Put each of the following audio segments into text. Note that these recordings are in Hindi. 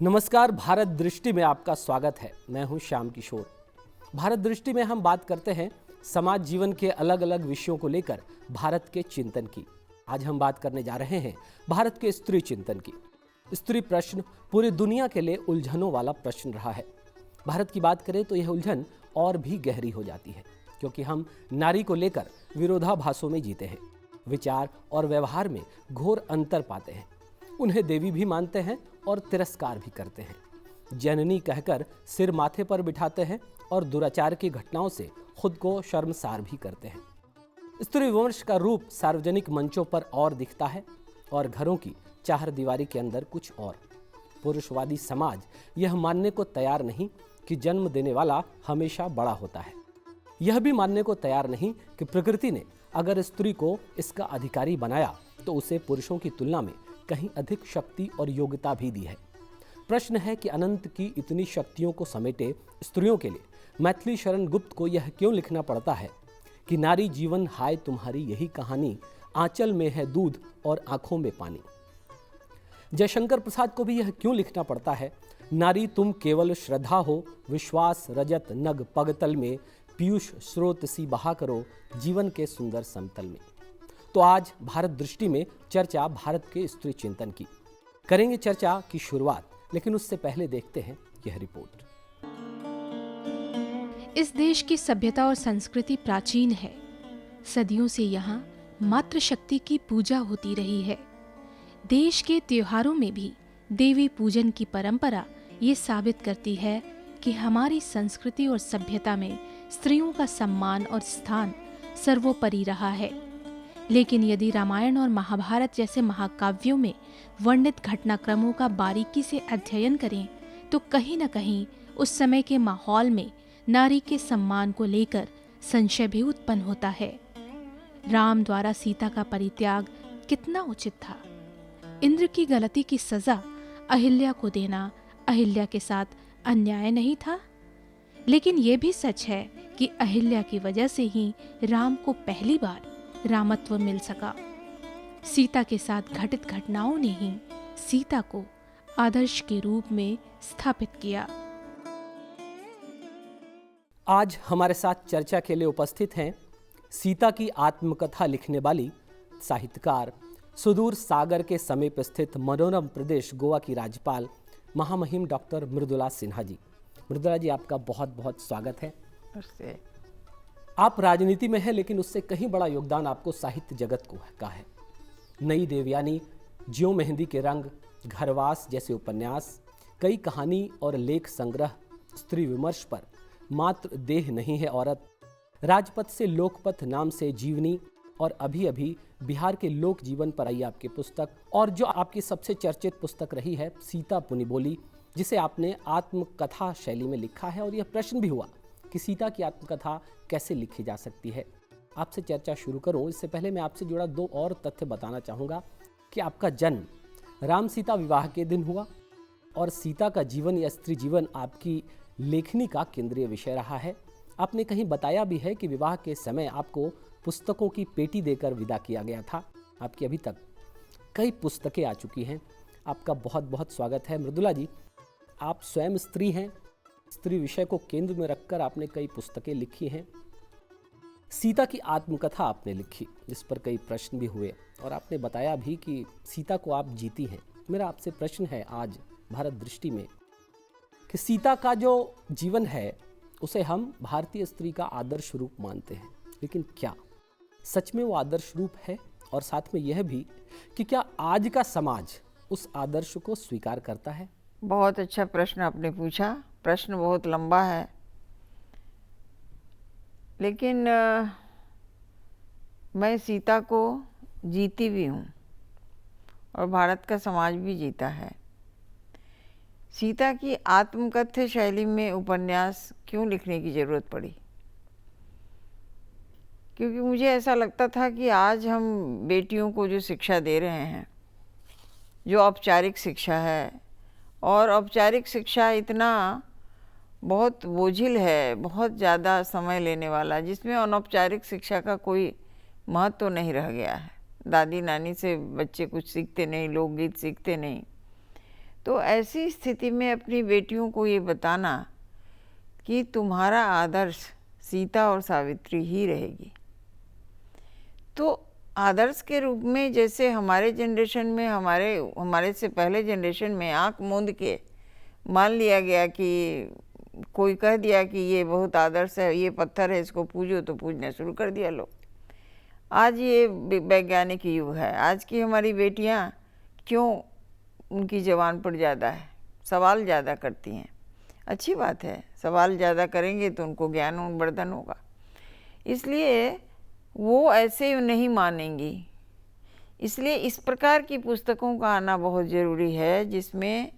नमस्कार, भारत दृष्टि में आपका स्वागत है। मैं हूं श्याम किशोर। भारत दृष्टि में हम बात करते हैं समाज जीवन के अलग अलग विषयों को लेकर भारत के चिंतन की। आज हम बात करने जा रहे हैं भारत के स्त्री चिंतन की। स्त्री प्रश्न पूरी दुनिया के लिए उलझनों वाला प्रश्न रहा है। भारत की बात करें तो यह उलझन और भी गहरी हो जाती है, क्योंकि हम नारी को लेकर विरोधाभासों में जीते हैं। विचार और व्यवहार में घोर अंतर पाते हैं। उन्हें देवी भी मानते हैं और तिरस्कार भी करते हैं। जननी कहकर सिर माथे पर बिठाते हैं और दुराचार की घटनाओं से खुद को शर्मसार भी करते हैं। स्त्री विमर्श का रूप सार्वजनिक मंचों पर और दिखता है और घरों की चार दीवारी के अंदर कुछ और। पुरुषवादी समाज यह मानने को तैयार नहीं कि जन्म देने वाला हमेशा बड़ा होता है। यह भी मानने को तैयार नहीं कि प्रकृति ने अगर स्त्री को इसका अधिकारी बनाया तो उसे पुरुषों की तुलना में कहीं अधिक शक्ति और योग्यता भी दी है। प्रश्न है कि अनंत की इतनी शक्तियों को समेटे स्त्रियों के लिए मैथिली शरण गुप्त को यह क्यों लिखना पड़ता है कि नारी जीवन हाय तुम्हारी यही कहानी, आंचल में है दूध और आंखों में पानी। जयशंकर प्रसाद को भी यह क्यों लिखना पड़ता है, नारी तुम केवल श्रद्धा हो, विश्वास रजत नग पगतल में, पीयूष स्रोत सी बहा करो जीवन के सुंदर समतल में। तो आज भारत दृष्टि में चर्चा भारत के स्त्री चिंतन की करेंगे। चर्चा की शुरुआत, लेकिन उससे पहले देखते हैं यह रिपोर्ट। इस देश की सभ्यता और संस्कृति प्राचीन है। सदियों से यहाँ मातृशक्ति की पूजा होती रही है। देश के त्योहारों में भी देवी पूजन की परंपरा ये साबित करती है कि हमारी संस्कृति और सभ्यता में स्त्रियों का सम्मान और स्थान सर्वोपरि रहा है। लेकिन यदि रामायण और महाभारत जैसे महाकाव्यों में वर्णित घटनाक्रमों का बारीकी से अध्ययन करें तो कहीं न कहीं उस समय के माहौल में नारी के सम्मान को लेकर संशय भी उत्पन्न होता है। राम द्वारा सीता का परित्याग कितना उचित था? इंद्र की गलती की सजा अहिल्या को देना अहिल्या के साथ अन्याय नहीं था? लेकिन ये भी सच है कि अहिल्या की वजह से ही राम को पहली बार रामत्व मिल सका। सीता के साथ घटित घटनाओं ने ही सीता को आदर्श के रूप में स्थापित किया। आज हमारे साथ चर्चा के लिए उपस्थित हैं सीता की आत्मकथा लिखने वाली साहित्यकार, सुदूर सागर के समीप स्थित मनोरम प्रदेश गोवा की राज्यपाल महामहिम डॉक्टर मृदुला सिन्हा जी। मृदुला जी, आपका बहुत बहुत स्वागत है। आप राजनीति में हैं, लेकिन उससे कहीं बड़ा योगदान आपको साहित्य जगत को का है। नई देवयानी, ज्यों मेहंदी के रंग, घरवास जैसे उपन्यास, कई कहानी और लेख संग्रह, स्त्री विमर्श पर, मात्र देह नहीं है औरत, राजपथ से लोकपथ नाम से जीवनी, और अभी अभी बिहार के लोक जीवन पर आई आपकी पुस्तक, और जो आपकी सबसे चर्चित पुस्तक रही है सीता पुनि बोली, जिसे आपने आत्मकथा शैली में लिखा है। और यह प्रश्न भी हुआ कि सीता की आत्मकथा कैसे लिखी जा सकती है। आपसे चर्चा शुरू करूं इससे पहले मैं आपसे जुड़ा दो और तथ्य बताना चाहूँगा कि आपका जन्म राम सीता विवाह के दिन हुआ और सीता का जीवन या स्त्री जीवन आपकी लेखनी का केंद्रीय विषय रहा है। आपने कहीं बताया भी है कि विवाह के समय आपको पुस्तकों की पेटी देकर विदा किया गया था। आपकी अभी तक कई पुस्तकें आ चुकी हैं। आपका बहुत बहुत स्वागत है। मृदुला जी, आप स्वयं स्त्री हैं। स्त्री विषय को केंद्र में रखकर आपने कई पुस्तकें लिखी हैं। सीता की आत्मकथा आपने लिखी, जिस पर कई प्रश्न भी हुए, और आपने बताया भी कि सीता को आप जीती हैं। मेरा आपसे प्रश्न है आज भारत दृष्टि में कि सीता का जो जीवन है उसे हम भारतीय स्त्री का आदर्श रूप मानते हैं, लेकिन क्या सच में वो आदर्श रूप है? और साथ में यह भी कि क्या आज का समाज उस आदर्श को स्वीकार करता है? बहुत अच्छा प्रश्न आपने पूछा। प्रश्न बहुत लंबा है, लेकिन मैं सीता को जीती भी हूँ और भारत का समाज भी जीता है। सीता की आत्मकथ्य शैली में उपन्यास क्यों लिखने की ज़रूरत पड़ी? क्योंकि मुझे ऐसा लगता था कि आज हम बेटियों को जो शिक्षा दे रहे हैं, जो औपचारिक शिक्षा है, और औपचारिक शिक्षा इतना बहुत बोझिल है, बहुत ज़्यादा समय लेने वाला, जिसमें अनौपचारिक शिक्षा का कोई महत्व तो नहीं रह गया है। दादी नानी से बच्चे कुछ सीखते नहीं, लोकगीत सीखते नहीं। तो ऐसी स्थिति में अपनी बेटियों को ये बताना कि तुम्हारा आदर्श सीता और सावित्री ही रहेगी। तो आदर्श के रूप में जैसे हमारे जनरेशन में, हमारे से पहले जनरेशन में आँख मूंद के मान लिया गया कि कोई कह दिया कि ये बहुत आदर्श है, ये पत्थर है, इसको पूजो, तो पूजना शुरू कर दिया लोग। आज ये वैज्ञानिक युग है। आज की हमारी बेटियां क्यों उनकी ज़बान पर ज़्यादा है, सवाल ज़्यादा करती हैं। अच्छी बात है, सवाल ज़्यादा करेंगे तो उनको ज्ञान वर्धन होगा, इसलिए वो ऐसे नहीं मानेंगी। इसलिए इस प्रकार की पुस्तकों का आना बहुत ज़रूरी है, जिसमें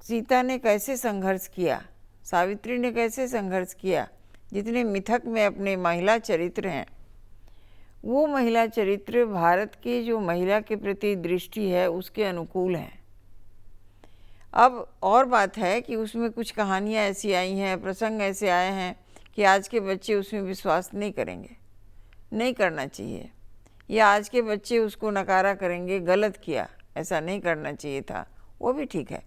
सीता ने कैसे संघर्ष किया, सावित्री ने कैसे संघर्ष किया। जितने मिथक में अपने महिला चरित्र हैं, वो महिला चरित्र भारत की जो महिला के प्रति दृष्टि है उसके अनुकूल हैं। अब और बात है कि उसमें कुछ कहानियाँ ऐसी आई हैं, प्रसंग ऐसे आए हैं कि आज के बच्चे उसमें विश्वास नहीं करेंगे, नहीं करना चाहिए, या आज के बच्चे उसको नकारा करेंगे, गलत किया, ऐसा नहीं करना चाहिए था, वो भी ठीक है।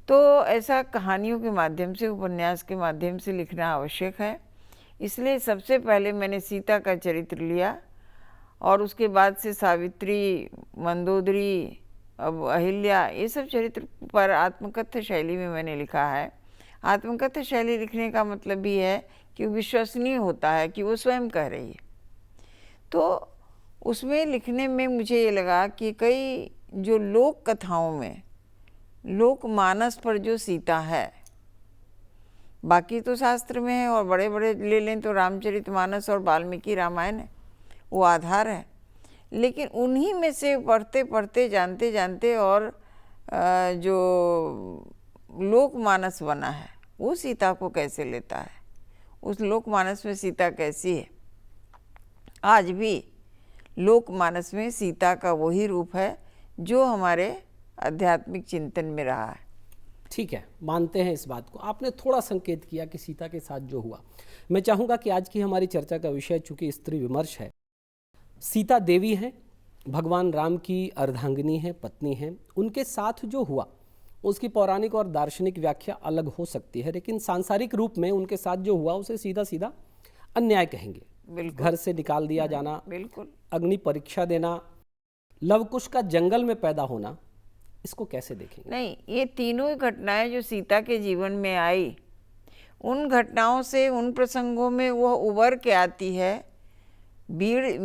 तो ऐसा कहानियों के माध्यम से, उपन्यास के माध्यम से लिखना आवश्यक है। इसलिए सबसे पहले मैंने सीता का चरित्र लिया और उसके बाद से सावित्री, मंदोदरी, अब अहिल्या, ये सब चरित्र पर आत्मकथ्य शैली में मैंने लिखा है। आत्मकथ्य शैली लिखने का मतलब भी है कि विश्वसनीय होता है कि वो स्वयं कह रही है। तो उसमें लिखने में मुझे ये लगा कि कई जो लोक कथाओं में, लोकमानस पर जो सीता है, बाकी तो शास्त्र में है, और बड़े बड़े ले लें तो रामचरितमानस और वाल्मीकि रामायण है, वो आधार है। लेकिन उन्हीं में से पढ़ते पढ़ते, जानते जानते और जो लोकमानस बना है वो सीता को कैसे लेता है, उस लोकमानस में सीता कैसी है। आज भी लोकमानस में सीता का वही रूप है जो हमारे आध्यात्मिक चिंतन में रहा है। ठीक है, मानते हैं इस बात को। आपने थोड़ा संकेत किया कि सीता के साथ जो हुआ, मैं चाहूँगा कि आज की हमारी चर्चा का विषय चूँकि स्त्री विमर्श है, सीता देवी हैं, भगवान राम की अर्धांगिनी हैं, पत्नी हैं, उनके साथ जो हुआ उसकी पौराणिक और दार्शनिक व्याख्या अलग हो सकती है, लेकिन सांसारिक रूप में उनके साथ जो हुआ उसे सीधा सीधा अन्याय कहेंगे। घर से निकाल दिया जाना, बिल्कुल, अग्नि परीक्षा देना, लवकुश का जंगल में पैदा होना, इसको कैसे देखेंगे? नहीं, ये तीनों ही घटनाएं जो सीता के जीवन में आई, उन घटनाओं से, उन प्रसंगों में वह उभर के आती है, वीर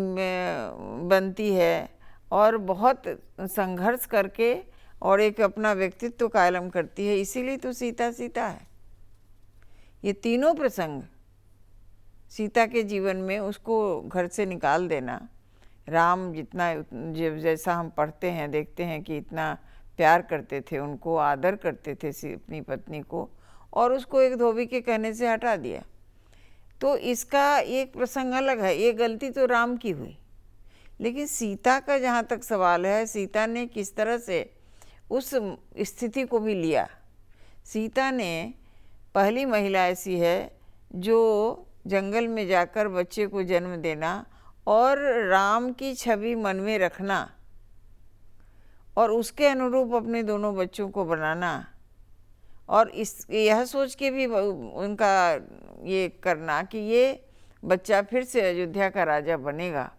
बनती है और बहुत संघर्ष करके और एक अपना व्यक्तित्व कायम करती है। इसीलिए तो सीता सीता है। ये तीनों प्रसंग सीता के जीवन में, उसको घर से निकाल देना, राम जितना, जैसा हम पढ़ते हैं, देखते हैं कि इतना प्यार करते थे, उनको आदर करते थे अपनी पत्नी को, और उसको एक धोबी के कहने से हटा दिया। तो इसका एक प्रसंग अलग है, ये गलती तो राम की हुई। लेकिन सीता का जहाँ तक सवाल है, सीता ने किस तरह से उस स्थिति को भी लिया। सीता ने पहली महिला ऐसी है जो जंगल में जाकर बच्चे को जन्म देना और राम की छवि मन में रखना और उसके अनुरूप अपने दोनों बच्चों को बनाना, और यह सोच के भी उनका ये करना कि ये बच्चा फिर से अयोध्या का राजा बनेगा।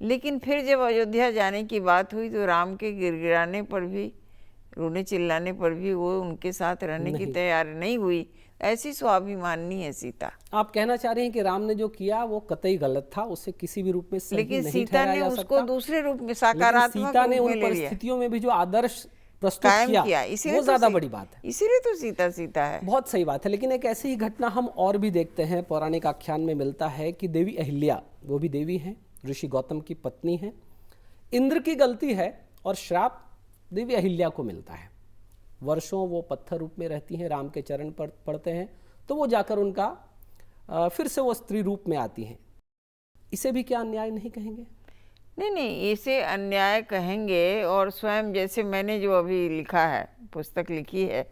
लेकिन फिर जब अयोध्या जाने की बात हुई तो राम के गिड़गिड़ाने पर भी, रोने चिल्लाने पर भी वो उनके साथ रहने की तैयार नहीं हुई। ऐसी स्वाभिमानी है सीता। आप कहना चाह रहे हैं कि राम ने जो किया वो कतई गलत था, उसे किसी भी रूप में सही लेकिन नहीं सीता ठहराया ने जा उसको सकता। दूसरे रूप में, सकारात्मक सीता ने रूप उन में ले लिया, परिस्थितियों में भी जो आदर्श प्रस्तुत कायम किया, वो ज्यादा बड़ी बात है। इसीलिए तो सीता सीता है। बहुत सही बात है। लेकिन एक ऐसी ही घटना हम और भी देखते हैं, पौराणिक आख्यान में मिलता है कि देवी अहिल्या, वो भी देवी हैं, ऋषि गौतम की पत्नी हैं। इंद्र की गलती है और श्राप देवी अहिल्या को मिलता है। वर्षों वो पत्थर रूप में रहती हैं, राम के चरण पर पड़ते हैं तो वो जाकर उनका फिर से वो स्त्री रूप में आती हैं। इसे भी क्या अन्याय नहीं कहेंगे? नहीं नहीं, इसे अन्याय कहेंगे। और स्वयं जैसे मैंने जो अभी लिखा है, पुस्तक लिखी है,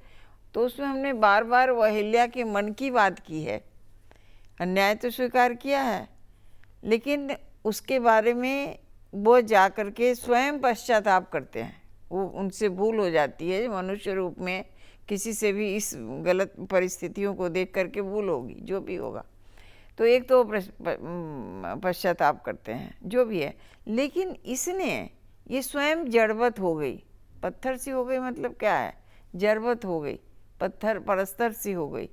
तो उसमें हमने बार बार वो अहिल्या के मन की बात की है। अन्याय तो स्वीकार किया है, लेकिन उसके बारे में वो जा कर के स्वयं पश्चाताप करते हैं। वो उनसे भूल हो जाती है, मनुष्य रूप में किसी से भी इस गलत परिस्थितियों को देख करके भूल होगी, जो भी होगा। तो एक तो पश्चाताप करते हैं, जो भी है। लेकिन इसने ये स्वयं जड़वत हो गई, पत्थर सी हो गई, मतलब क्या है, जड़वत हो गई, पत्थर परस्तर सी हो गई,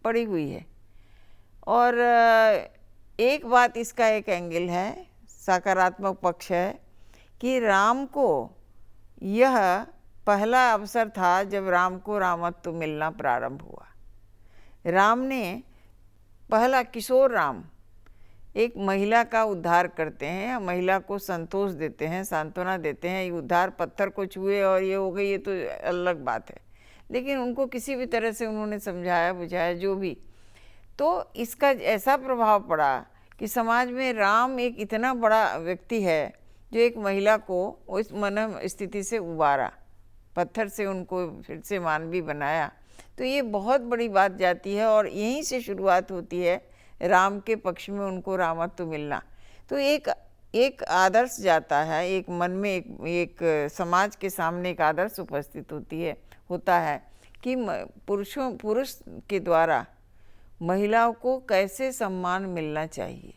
पड़ी हुई है। और एक बात इसका एक एंगल है, सकारात्मक पक्ष है कि राम को यह पहला अवसर था जब राम को रामत्व मिलना प्रारंभ हुआ। राम ने पहला, किशोर राम एक महिला का उद्धार करते हैं, महिला को संतोष देते हैं, सांत्वना देते हैं। ये उद्धार पत्थर को छुए और ये हो गई, ये तो अलग बात है, लेकिन उनको किसी भी तरह से उन्होंने समझाया बुझाया, जो भी। तो इसका ऐसा प्रभाव पड़ा कि समाज में राम एक इतना बड़ा व्यक्ति है जो एक महिला को उस मन स्थिति से उबारा, पत्थर से उनको फिर से मानवी बनाया। तो ये बहुत बड़ी बात जाती है और यहीं से शुरुआत होती है राम के पक्ष में उनको रामत्व मिलना। तो एक आदर्श जाता है, एक मन में एक समाज के सामने एक आदर्श उपस्थित होता है कि पुरुष के द्वारा महिलाओं को कैसे सम्मान मिलना चाहिए।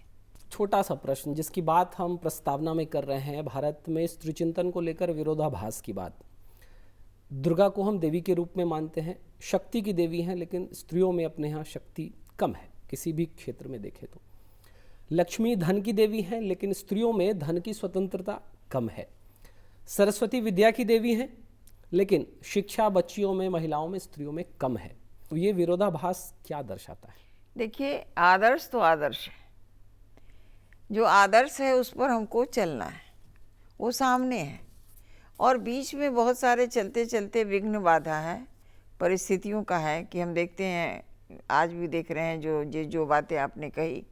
छोटा सा प्रश्न जिसकी बात हम प्रस्तावना में कर रहे हैं, भारत में स्त्री चिंतन को लेकर विरोधाभास की बात। दुर्गा को हम देवी के रूप में मानते हैं, शक्ति की देवी हैं, लेकिन स्त्रियों में अपने यहाँ शक्ति कम है किसी भी क्षेत्र में देखें तो। लक्ष्मी धन की देवी हैं, लेकिन स्त्रियों में धन की स्वतंत्रता कम है। सरस्वती विद्या की देवी हैं, लेकिन शिक्षा बच्चियों में, महिलाओं में, स्त्रियों में कम है। तो ये विरोधाभास क्या दर्शाता है? देखिए, आदर्श तो आदर्श है, जो आदर्श है उस पर हमको चलना है, वो सामने है, और बीच में बहुत सारे चलते चलते विघ्न बाधा है, परिस्थितियों का है कि हम देखते हैं, आज भी देख रहे हैं जो बातें आपने कही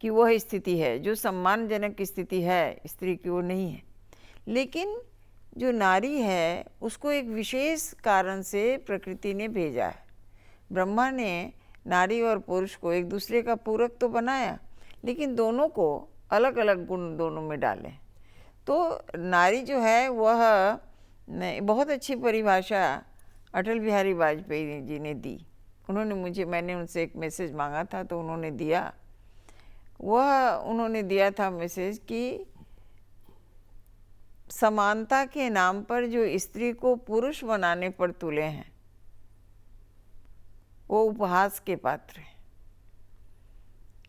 कि वह स्थिति है जो सम्मानजनक स्थिति है, स्त्री की वो नहीं है। लेकिन जो नारी है उसको एक विशेष कारण से प्रकृति ने भेजा है। ब्रह्मा ने नारी और पुरुष को एक दूसरे का पूरक तो बनाया, लेकिन दोनों को अलग अलग गुण दोनों में डाले। तो नारी जो है वह बहुत अच्छी परिभाषा अटल बिहारी वाजपेयी जी ने दी। मैंने उनसे एक मैसेज मांगा था तो उन्होंने दिया था मैसेज कि समानता के नाम पर जो स्त्री को पुरुष बनाने पर तुले हैं वो उपहास के पात्र है।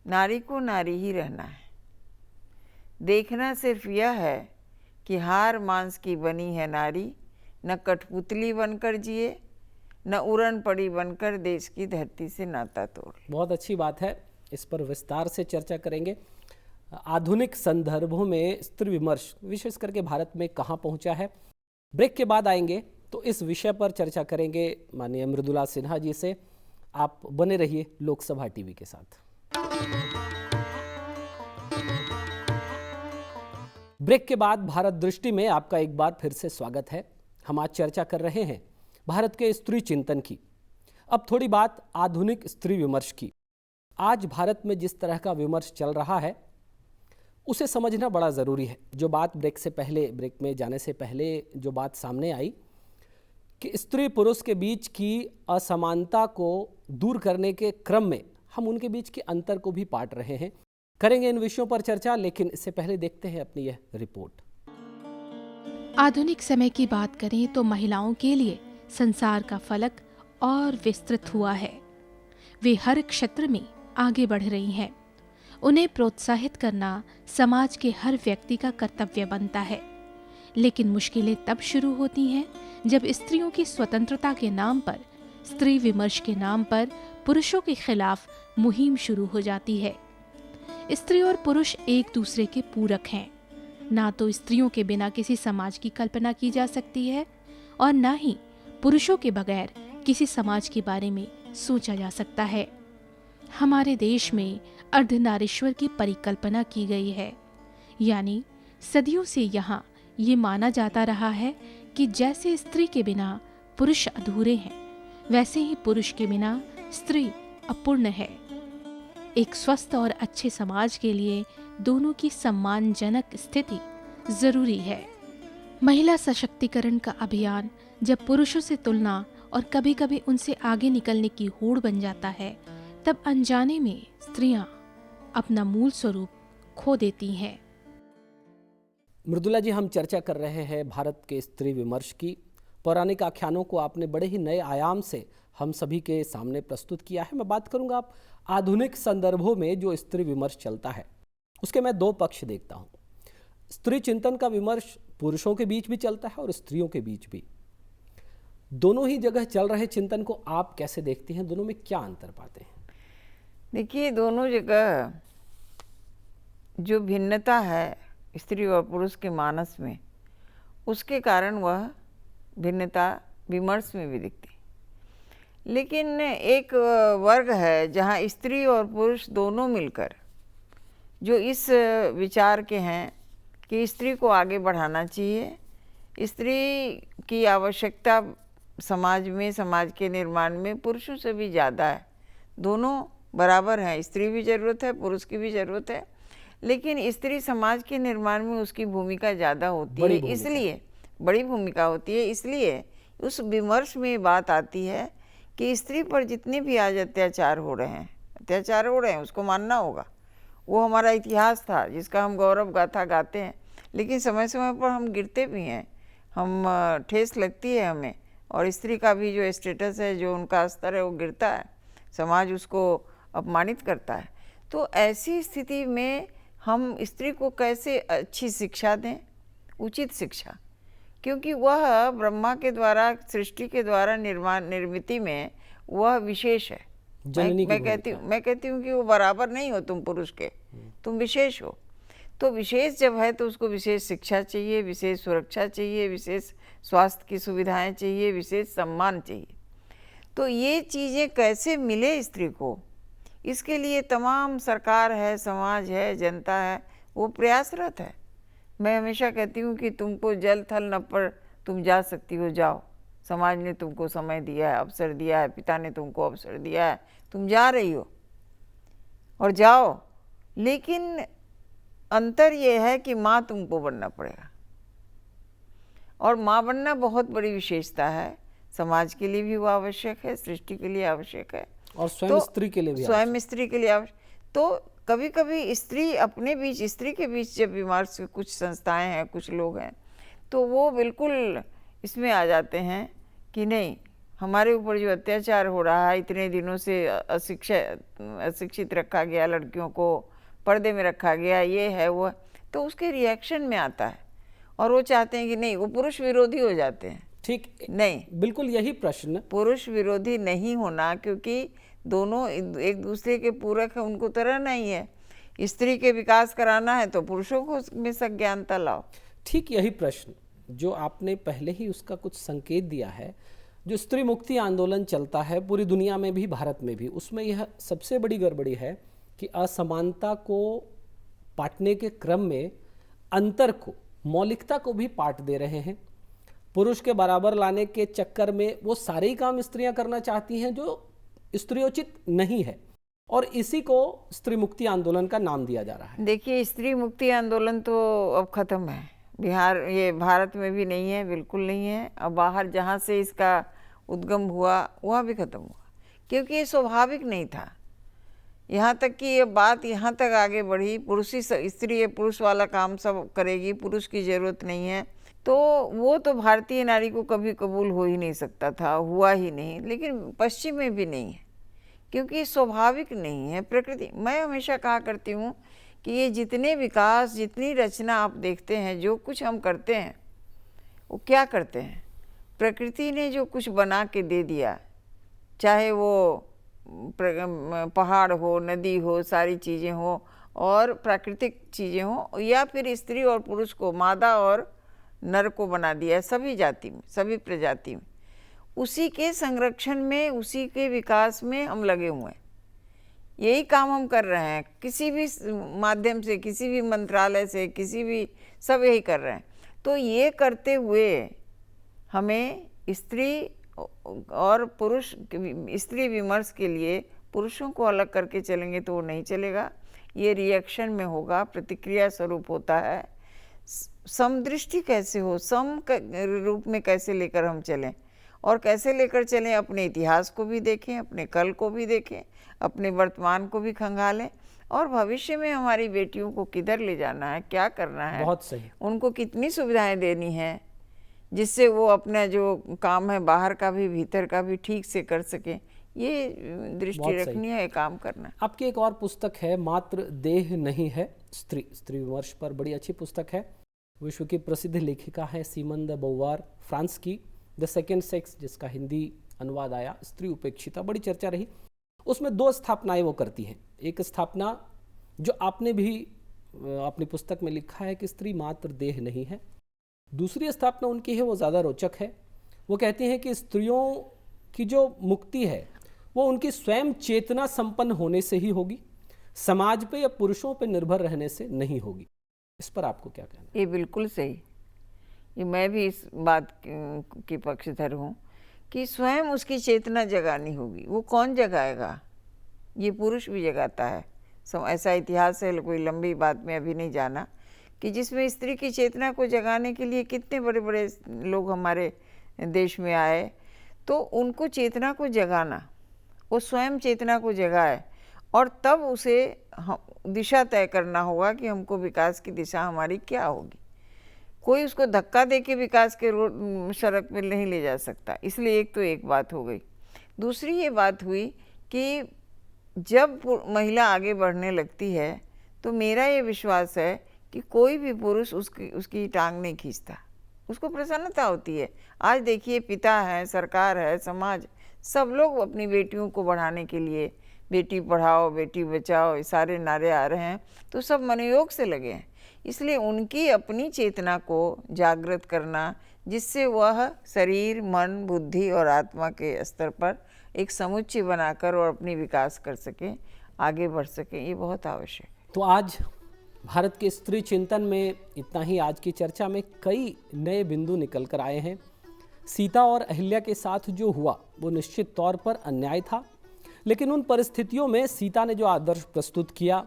नारी को नारी ही रहना है। देखना सिर्फ यह है कि हार मांस की बनी है नारी, न कठपुतली बनकर जिए, न उड़न पड़ी बनकर देश की धरती से नाता तोड़े। बहुत अच्छी बात है, इस पर विस्तार से चर्चा करेंगे। आधुनिक संदर्भों में स्त्री विमर्श विशेष करके भारत में कहाँ पहुँचा है, ब्रेक के बाद आएंगे तो इस विषय पर चर्चा करेंगे माननीय मृदुला सिन्हा जी से। आप बने रहिए लोकसभा टीवी के साथ। ब्रेक के बाद भारत दृष्टि में आपका एक बार फिर से स्वागत है। हम आज चर्चा कर रहे हैं भारत के स्त्री चिंतन की। अब थोड़ी बात आधुनिक स्त्री विमर्श की। आज भारत में जिस तरह का विमर्श चल रहा है उसे समझना बड़ा ज़रूरी है। जो बात ब्रेक में जाने से पहले जो बात सामने आई कि स्त्री पुरुष के बीच की असमानता को दूर करने के क्रम में हम उनके बीच के अंतर को भी पाट रहे हैं। करेंगे इन विषयों पर चर्चा, लेकिन इससे पहले देखते हैं अपनी यह रिपोर्ट। आधुनिक समय की बात करें तो महिलाओं के लिए संसार का फलक और विस्तृत हुआ है। वे हर क्षेत्र में आगे बढ़ रही हैं। उन्हें प्रोत्साहित करना समाज के हर व्यक्ति का कर्तव्य बनता है। लेकिन मुश्किलें तब शुरू होती हैं जब स्त्रियों की स्वतंत्रता के नाम पर, स्त्री विमर्श के नाम पर पुरुषों के खिलाफ मुहिम शुरू हो जाती है। स्त्री और पुरुष एक दूसरे के पूरक हैं। ना तो स्त्रियों के बिना किसी समाज की कल्पना की जा सकती है और ना ही पुरुषों के बगैर किसी समाज के बारे में सोचा जा सकता है। हमारे देश में अर्धनारीश्वर की परिकल्पना की गई है, यानी सदियों से यहाँ ये माना जाता रहा है कि जैसे स्त्री के बिना पुरुष अधूरे हैं, वैसे ही पुरुष के बिना स्त्री अपूर्ण है। एक स्वस्थ और अच्छे समाज के लिए दोनों की सम्मानजनक स्थिति जरूरी है। महिला सशक्तिकरण का अभियान जब पुरुषों से तुलना और कभी-कभी उनसे आगे निकलने की होड़ बन जाता है, तब अनजाने में स्त्रियां अपना मूल स्वरूप खो देती हैं। मृदुला जी, हम चर्चा कर रहे हैं भारत के स्त्री विमर्श की। पौराणिक आख्यानों को आपने बड़े ही नए आयाम से हम सभी के सामने प्रस्तुत किया है। मैं बात करूंगा आप आधुनिक संदर्भों में जो स्त्री विमर्श चलता है उसके मैं दो पक्ष देखता हूं। स्त्री चिंतन का विमर्श पुरुषों के बीच भी चलता है और स्त्रियों के बीच भी। दोनों ही जगह चल रहे चिंतन को आप कैसे देखती हैं? दोनों में क्या अंतर पाते हैं? देखिए, दोनों जगह जो भिन्नता है स्त्री और पुरुष के मानस में, उसके कारण वह भिन्नता विमर्श में भी दिखती। लेकिन एक वर्ग है जहाँ स्त्री और पुरुष दोनों मिलकर जो इस विचार के हैं कि स्त्री को आगे बढ़ाना चाहिए, स्त्री की आवश्यकता समाज में, समाज के निर्माण में पुरुषों से भी ज़्यादा है। दोनों बराबर हैं, स्त्री भी ज़रूरत है, पुरुष की भी ज़रूरत है, लेकिन स्त्री समाज के निर्माण में उसकी भूमिका ज़्यादा होती है, इसलिए बड़ी भूमिका होती है। इसलिए उस विमर्श में बात आती है कि स्त्री पर जितने भी आज अत्याचार हो रहे हैं उसको मानना होगा। वो हमारा इतिहास था जिसका हम गौरव गाथा गाते हैं, लेकिन समय समय पर हम गिरते भी हैं, हम ठेस लगती है हमें, और स्त्री का भी जो स्टेटस है, जो उनका स्तर है, वो गिरता है, समाज उसको अपमानित करता है। तो ऐसी स्थिति में हम स्त्री को कैसे अच्छी शिक्षा दें, उचित शिक्षा, क्योंकि वह ब्रह्मा के द्वारा, सृष्टि के द्वारा निर्मित में वह विशेष है। मैं कहती हूँ कि वो बराबर नहीं हो तुम पुरुष के, तुम विशेष हो। तो विशेष जब है तो उसको विशेष शिक्षा चाहिए, विशेष सुरक्षा चाहिए, विशेष स्वास्थ्य की सुविधाएं चाहिए, विशेष सम्मान चाहिए। तो ये चीज़ें कैसे मिले स्त्री को, इसके लिए तमाम सरकार है, समाज है, जनता है, वो प्रयासरत है। मैं हमेशा कहती हूँ कि तुमको जल थल नभ पर तुम जा सकती हो, जाओ। समाज ने तुमको समय दिया है, अवसर दिया है, पिता ने तुमको अवसर दिया है, तुम जा रही हो और जाओ। लेकिन अंतर ये है कि माँ तुमको बनना पड़ेगा, और माँ बनना बहुत बड़ी विशेषता है। समाज के लिए भी वो आवश्यक है, सृष्टि के लिए आवश्यक है, और स्वयं स्त्री के लिए भी, स्वयं स्त्री के लिए आवश्यक। तो कभी कभी स्त्री अपने बीच, स्त्री के बीच जब विमर्श, कुछ संस्थाएं हैं, कुछ लोग हैं, तो वो बिल्कुल इसमें आ जाते हैं कि नहीं, हमारे ऊपर जो अत्याचार हो रहा है, इतने दिनों से अशिक्षित रखा गया, लड़कियों को पर्दे में रखा गया, ये है वो, तो उसके रिएक्शन में आता है, और वो चाहते हैं कि नहीं, वो पुरुष विरोधी हो जाते हैं। ठीक नहीं, बिल्कुल यही प्रश्न, पुरुष विरोधी नहीं होना, क्योंकि दोनों एक दूसरे के पूरक है, उनको तरहना ही है। स्त्री के विकास कराना है तो पुरुषों को में संज्ञानता लाओ। ठीक यही प्रश्न जो आपने पहले ही उसका कुछ संकेत दिया है, जो स्त्री मुक्ति आंदोलन चलता है पूरी दुनिया में भी, भारत में भी, उसमें यह सबसे बड़ी गड़बड़ी है कि असमानता को पाटने के क्रम में अंतर को, मौलिकता को भी पाट दे रहे हैं। पुरुष के बराबर लाने के चक्कर में वो सारे ही काम स्त्रियां करना चाहती हैं जो स्त्रियोचित नहीं है, और इसी को स्त्री मुक्ति आंदोलन का नाम दिया जा रहा है। देखिए, स्त्री मुक्ति आंदोलन तो अब खत्म है, ये भारत में भी नहीं है, बिल्कुल नहीं है। अब बाहर जहाँ से इसका उद्गम हुआ वहाँ भी खत्म हुआ, क्योंकि ये स्वाभाविक नहीं था। यहाँ तक कि ये बात यहाँ तक आगे बढ़ी, स्त्री ये पुरुष वाला काम सब करेगी, पुरुष की ज़रूरत नहीं है, तो वो तो भारतीय नारी को कभी कबूल हो ही नहीं सकता था, हुआ ही नहीं। लेकिन पश्चिम में भी नहीं है, क्योंकि स्वाभाविक नहीं है प्रकृति। मैं हमेशा कहा करती हूँ कि ये जितने विकास, जितनी रचना आप देखते हैं, जो कुछ हम करते हैं, वो क्या करते हैं, प्रकृति ने जो कुछ बना के दे दिया, चाहे वो पहाड़ हो, नदी हो, सारी चीज़ें हो, और प्राकृतिक चीज़ें हो, या फिर स्त्री और पुरुष को, मादा और नर को बना दिया है, सभी जाति में, सभी प्रजाति में, उसी के संरक्षण में, उसी के विकास में हम लगे हुए हैं। यही काम हम कर रहे हैं, किसी भी माध्यम से, किसी भी मंत्रालय से, किसी भी, सब यही कर रहे हैं। तो ये करते हुए हमें स्त्री और पुरुष, स्त्री विमर्श के लिए पुरुषों को अलग करके चलेंगे तो वो नहीं चलेगा, ये रिएक्शन में होगा, प्रतिक्रिया स्वरूप होता है। समदृष्टि कैसे हो, रूप में कैसे लेकर हम चलें, और कैसे लेकर चलें, अपने इतिहास को भी देखें, अपने कल को भी देखें, अपने वर्तमान को भी खंगालें, और भविष्य में हमारी बेटियों को किधर ले जाना है, क्या करना है, बहुत सही, उनको कितनी सुविधाएं देनी है जिससे वो अपना जो काम है बाहर का भी भीतर का भी ठीक से कर सके, ये दृष्टि रखनी है, काम करना। आपकी एक और पुस्तक है, मात्र देह नहीं है स्त्री, स्त्री विमर्श पर बड़ी अच्छी पुस्तक है। विश्व की प्रसिद्ध लेखिका है सिमन द बोवार, फ्रांस की, द सेकेंड सेक्स, जिसका हिंदी अनुवाद आया, स्त्री उपेक्षिता, बड़ी चर्चा रही। उसमें दो स्थापनाएं वो करती हैं। एक स्थापना जो आपने भी अपनी पुस्तक में लिखा है कि स्त्री मात्र देह नहीं है। दूसरी स्थापना उनकी है, वो ज़्यादा रोचक है। वो कहती हैं कि स्त्रियों की जो मुक्ति है वो उनकी स्वयं चेतना संपन्न होने से ही होगी, समाज पे या पुरुषों पे निर्भर रहने से नहीं होगी। इस पर आपको क्या कहना है? ये बिल्कुल सही, ये मैं भी इस बात की पक्षधर हूँ कि स्वयं उसकी चेतना जगानी होगी। वो कौन जगाएगा? ये पुरुष भी जगाता है। ऐसा इतिहास है, कोई लंबी बात में अभी नहीं जाना, कि जिसमें स्त्री की चेतना को जगाने के लिए कितने बड़े बड़े लोग हमारे देश में आए। तो उनको चेतना को जगाना, वो स्वयं चेतना को जगाए, और तब उसे दिशा तय करना होगा कि हमको विकास की दिशा हमारी क्या होगी। कोई उसको धक्का दे के विकास के सड़क पर नहीं ले जा सकता। इसलिए एक तो एक बात हो गई। दूसरी ये बात हुई कि जब महिला आगे बढ़ने लगती है तो मेरा ये विश्वास है कि कोई भी पुरुष उसकी टांग नहीं खींचता, उसको प्रसन्नता होती है। आज देखिए, पिता है, सरकार है, समाज, सब लोग अपनी बेटियों को बढ़ाने के लिए बेटी पढ़ाओ बेटी बचाओ, ये सारे नारे आ रहे हैं, तो सब मनोयोग से लगे हैं। इसलिए उनकी अपनी चेतना को जागृत करना, जिससे वह शरीर, मन, बुद्धि और आत्मा के स्तर पर एक समुच्चय बनाकर और अपनी विकास कर सके, आगे बढ़ सके, ये बहुत आवश्यक है। तो आज भारत के स्त्री चिंतन में इतना ही। आज की चर्चा में कई नए बिंदु निकल कर आए हैं। सीता और अहिल्या के साथ जो हुआ वो निश्चित तौर पर अन्याय था, लेकिन उन परिस्थितियों में सीता ने जो आदर्श प्रस्तुत किया,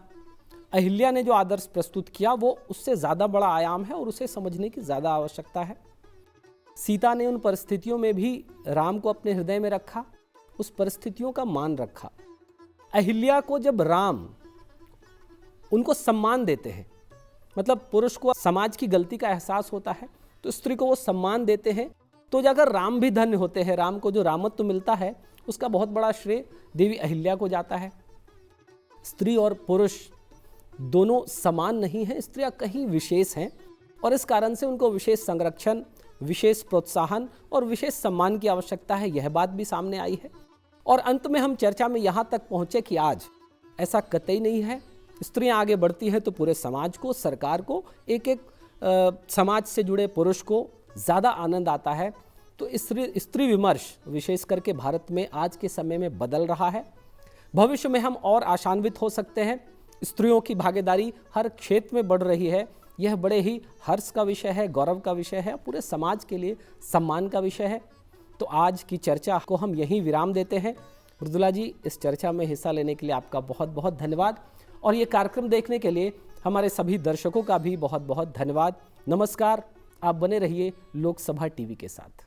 अहिल्या ने जो आदर्श प्रस्तुत किया, वो उससे ज़्यादा बड़ा आयाम है और उसे समझने की ज़्यादा आवश्यकता है। सीता ने उन परिस्थितियों में भी राम को अपने हृदय में रखा, उस परिस्थितियों का मान रखा। अहिल्या को जब राम उनको सम्मान देते हैं, मतलब पुरुष को समाज की गलती का एहसास होता है तो स्त्री को वो सम्मान देते हैं, तो जाकर राम भी धन्य होते हैं। राम को जो रामत्व मिलता है उसका बहुत बड़ा श्रेय देवी अहिल्या को जाता है। स्त्री और पुरुष दोनों समान नहीं हैं, स्त्रियां कहीं विशेष हैं और इस कारण से उनको विशेष संरक्षण, विशेष प्रोत्साहन और विशेष सम्मान की आवश्यकता है। यह बात भी सामने आई है। और अंत में हम चर्चा में यहाँ तक पहुँचे कि आज ऐसा कतई नहीं है। स्त्रियां आगे बढ़ती हैं तो पूरे समाज को, सरकार को, एक एक समाज से जुड़े पुरुष को ज़्यादा आनंद आता है। तो स्त्री विमर्श विशेष करके भारत में आज के समय में बदल रहा है। भविष्य में हम और आशान्वित हो सकते हैं। स्त्रियों की भागीदारी हर क्षेत्र में बढ़ रही है। यह बड़े ही हर्ष का विषय है, गौरव का विषय है, पूरे समाज के लिए सम्मान का विषय है। तो आज की चर्चा को हम यहीं विराम देते हैं। मृदुला जी, इस चर्चा में हिस्सा लेने के लिए आपका बहुत बहुत धन्यवाद और ये कार्यक्रम देखने के लिए हमारे सभी दर्शकों का भी बहुत बहुत धन्यवाद। नमस्कार। आप बने रहिए लोकसभा टीवी के साथ।